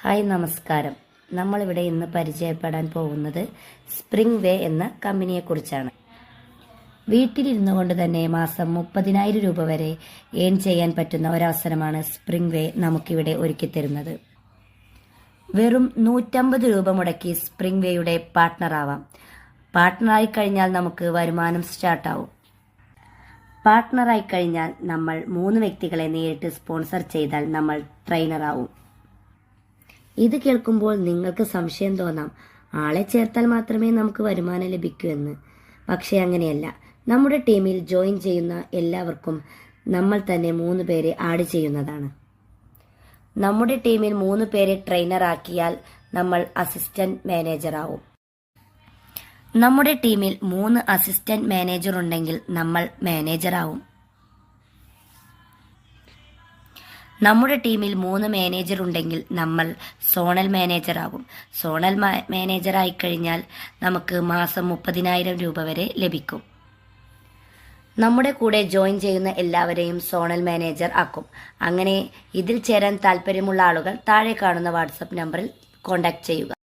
Hi നമസ്കാരം. നമ്മളിവിടെ ഇന്ന് പരിചയപ്പെടാൻ പോകുന്നത് സ്പ്രിംഗ് വേ എന്ന കമ്പനിയെക്കുറിച്ചാണ്. വീട്ടിലിരുന്നു കൊണ്ട് തന്നെ മാസം 30,000 രൂപ വരെ ഏൺ ചെയ്യാൻ പറ്റുന്ന ഒരവസരമാണ് സ്പ്രിംഗ് വേ നമുക്കിവിടെ ഒരുക്കിത്തരുന്നത്. വെറും 150 രൂപ മുടക്കി സ്പ്രിംഗ് വേയുടെ പാർട്ട്ണറാവാം. പാർട്ട്ണറായി കഴിഞ്ഞാൽ നമുക്ക് വരുമാനം സ്റ്റാർട്ടാവും. പാർട്ട്ണറായി കഴിഞ്ഞാൽ നമ്മൾ 3 വ്യക്തികളെ നേരിട്ട് സ്പോൺസർ ചെയ്താൽ നമ്മൾ ട്രെയിനറാവും. ഇത് കേൾക്കുമ്പോൾ നിങ്ങൾക്ക് സംശയം തോന്നാം, ആളെ ചേർത്താൽ മാത്രമേ നമുക്ക് വരുമാനം ലഭിക്കൂ എന്ന്. പക്ഷേ അങ്ങനെയല്ല. നമ്മുടെ ടീമിൽ ജോയിൻ ചെയ്യുന്ന എല്ലാവർക്കും നമ്മൾ തന്നെ 3 പേരെ ആഡ് ചെയ്യുന്നതാണ്. നമ്മുടെ ടീമിൽ 3 പേരെ ട്രെയിനറാക്കിയാൽ നമ്മൾ അസിസ്റ്റന്റ് മാനേജറാവും. നമ്മുടെ ടീമിൽ 3 അസിസ്റ്റന്റ് മാനേജർ ഉണ്ടെങ്കിൽ നമ്മൾ മാനേജറാവും. നമ്മുടെ ടീമിൽ 3 മാനേജർ ഉണ്ടെങ്കിൽ നമ്മൾ സോണൽ മാനേജറാകും. സോണൽ മാനേജറായി കഴിഞ്ഞാൽ നമുക്ക് മാസം 30,000 രൂപ വരെ ലഭിക്കും. നമ്മുടെ കൂടെ ജോയിൻ ചെയ്യുന്ന എല്ലാവരെയും സോണൽ മാനേജർ ആക്കും. അങ്ങനെ ഇതിൽ ചേരാൻ താല്പര്യമുള്ള ആളുകൾ താഴെ കാണുന്ന വാട്സപ്പ് നമ്പറിൽ കോൺടാക്ട് ചെയ്യുക.